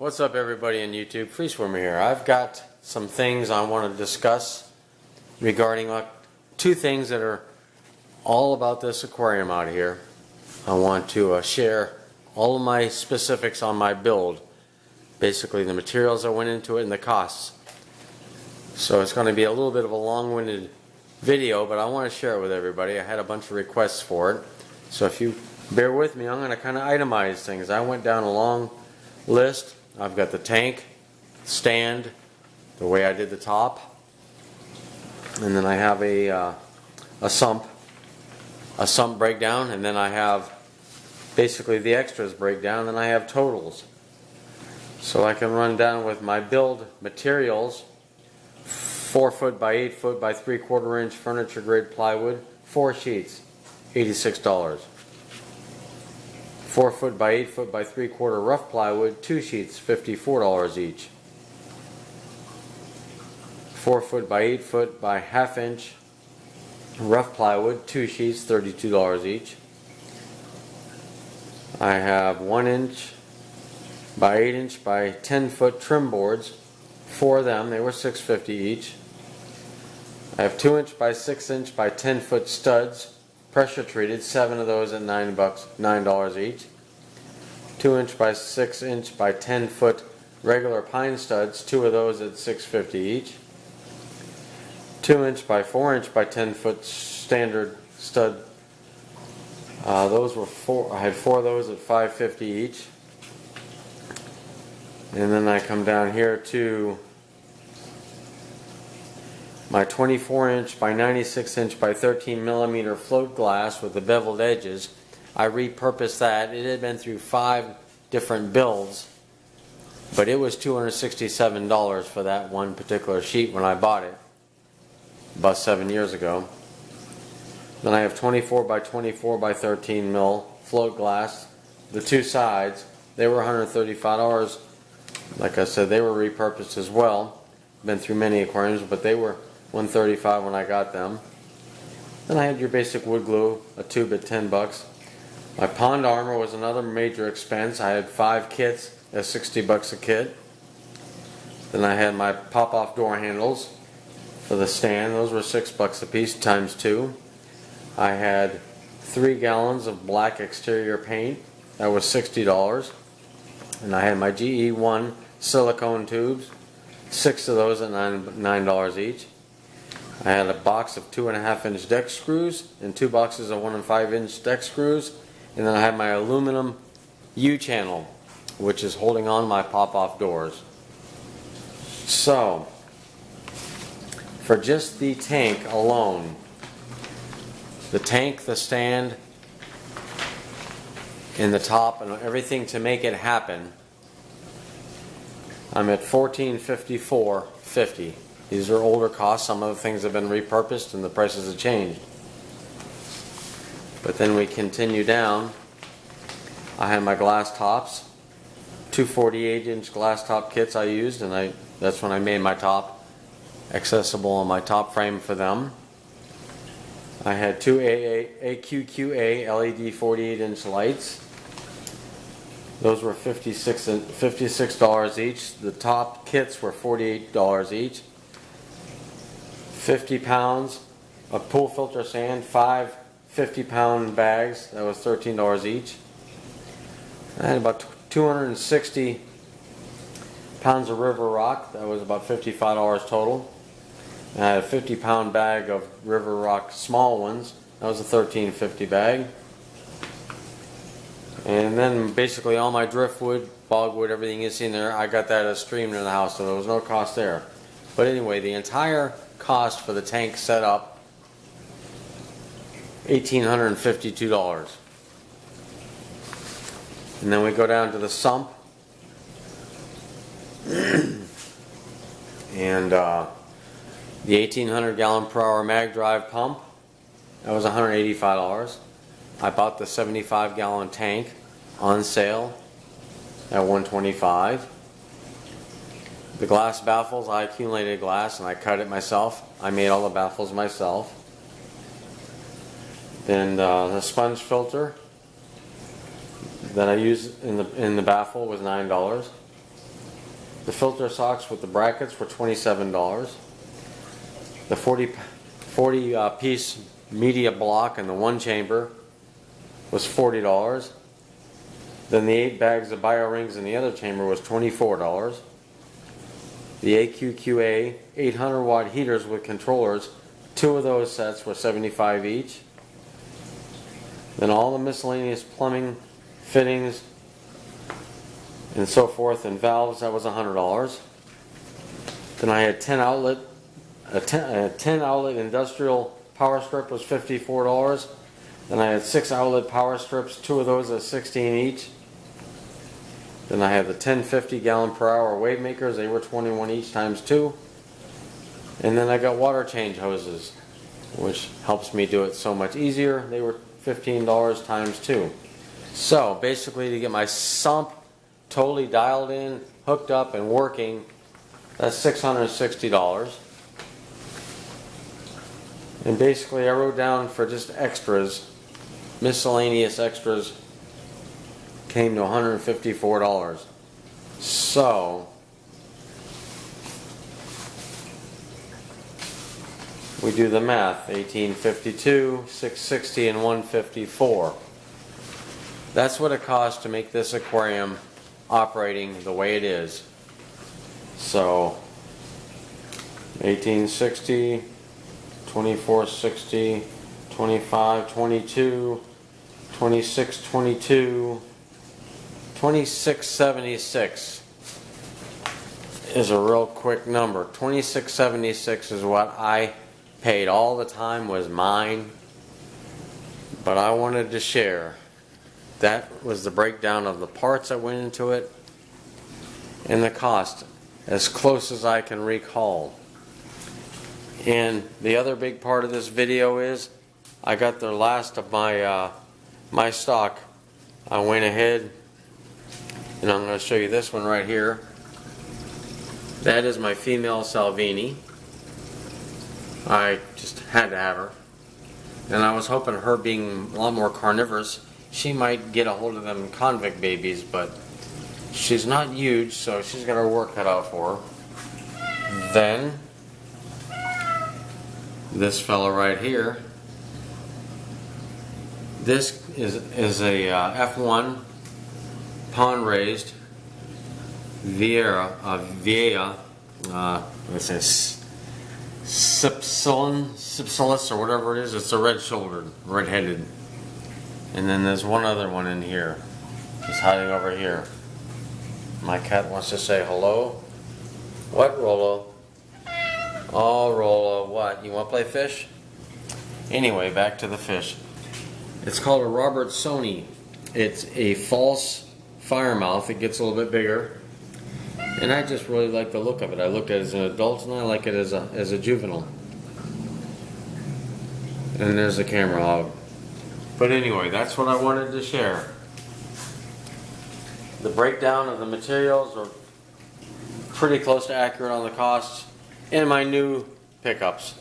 What's up, everybody in YouTube? Free Swimmer here. I've got some things I want to discuss regarding two things that are all about this aquarium out here. I want to share all of my specifics on my build, basically the materials that went into it and the costs. So it's going to be a little bit of a long-winded video, but I want to share it with everybody. I had a bunch of requests for it, so if you bear with me, I'm going to kind of itemize things. I went down a long list. I've got the tank, stand, the way I did the top, and then I have a sump breakdown, and then I have basically the extras breakdown, and I have totals. So I can run down with my build materials: 4 foot by 8 foot by 3/4 inch furniture grade plywood, 4 sheets, $86. 4 foot by 8 foot by 3/4 rough plywood, 2 sheets, $54 each. 4 foot by 8 foot by 1/2 inch rough plywood, 2 sheets, $32 each. I have 1 inch by 8 inch by 10 foot trim boards, 4 of them, they were $6.50 each. I have 2 inch by 6 inch by 10 foot studs, pressure treated, 7 of those at $9 each. 2 inch by 6 inch by 10 foot regular pine studs, 2 of those at $6.50 each. 2 inch by 4 inch by 10 foot standard stud, those were I had 4 of those at $5.50 each. And then I come down here to my 24 inch by 96 inch by 13 millimeter float glass with the beveled edges. I repurposed that. It had been through 5 different builds, but it was $267 for that one particular sheet when I bought it about 7 years ago. Then I have 24 by 24 by 13 mil float glass. The 2 sides, they were $135. Like I said, they were repurposed as well. Been through many aquariums, but they were $135 when I got them. Then I had your basic wood glue, a tube at $10. My pond armor was another major expense. I had 5 kits at $60 a kit. Then I had my pop-off door handles for the stand. Those were $6 a piece times 2. I had 3 gallons of black exterior paint. That was $60. And I had my GE1 silicone tubes, 6 of those at $9 each. I had a box of 2.5 inch deck screws and 2 boxes of 1 5 inch deck screws, and then I had my aluminum U-channel, which is holding on my pop-off doors. So, for just the tank alone, the tank, the stand, and the top, and everything to make it happen, I'm at $1454.50. These are older costs. Some of the things have been repurposed and the prices have changed. But then we continue down. I had my glass tops, 2 48-inch glass top kits I used, and that's when I made my top accessible on my top frame for them. I had 2 AQUA LED 48-inch lights. Those were $56 each. The top kits were $48 each. 50 pounds of pool filter sand, 5 50-pound bags, that was $13 each. I had about 260 pounds of river rock, that was about $55 total. And I had a 50-pound bag of river rock small ones, that was a $13.50 bag. And then basically all my driftwood, bogwood, everything you see in there, I got that as streamed in the house, so there was no cost there. But anyway, the entire cost for the tank setup, $1,852. And then we go down to the sump, and the 1,800 gallon per hour mag drive pump, that was $185. I bought the 75 gallon tank on sale at $125. The glass baffles, I accumulated glass and I cut it myself. I made all the baffles myself. Then the sponge filter that I use in the baffle was $9. The filter socks with the brackets were $27. The 40 piece media block in the one chamber was $40. Then the 8 bags of bio rings in the other chamber was $24. The AQUA 800 watt heaters with controllers, 2 of those sets were $75 each. Then all the miscellaneous plumbing, fittings, and so forth, and valves, that was $100. Then I had a 10 outlet industrial power strip was $54. Then I had 6 outlet power strips, 2 of those at $16 each. Then I had the 1050 gallon per hour wave makers, they were $21 each times 2. And then I got water change hoses, which helps me do it so much easier. They were $15 times 2. So basically, to get my sump totally dialed in, hooked up, and working, that's $660. And basically I wrote down for just extras, miscellaneous extras, came to $154. So we do the math, 1852, 660, and 154. That's what it costs to make this aquarium operating the way it is. So 1860, 2460, 25, 22, 26, 22, 2676 is a real quick number. 2676 is what I paid. All the time was mine, but I wanted to share. That was the breakdown of the parts that went into it and the cost, as close as I can recall. And the other big part of this video is I got the last of my my stock. I went ahead and I'm going to show you this one right here. That is my female Salvini. I just had to have her. And I was hoping, her being a lot more carnivorous, she might get a hold of them convict babies, but she's not huge, so she's got her work cut out for her. Then this fellow right here. This is a F1 pond raised Vieja, what's this? Cypsilus or whatever it is. It's a red-shouldered, red-headed. And then there's one other one in here. He's hiding over here. My cat wants to say hello. What, Rolo? Oh, Rolo, what? You want to play fish? Anyway, back to the fish. It's called a Robertsoni. It's a false firemouth. It gets a little bit bigger. And I just really like the look of it. I looked at it as an adult and I like it as a juvenile. And there's the camera hog. But anyway, that's what I wanted to share. The breakdown of the materials are pretty close to accurate on the costs. And my new pickups.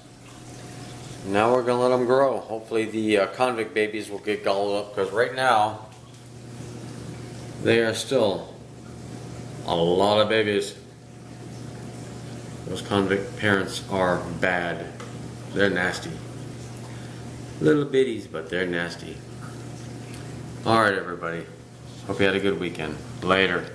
Now we're going to let them grow. Hopefully the convict babies will get gobbled up, because right now they are still a lot of babies. Those convict parents are bad. They're nasty. Little bitties, but they're nasty. Alright everybody. Hope you had a good weekend. Later.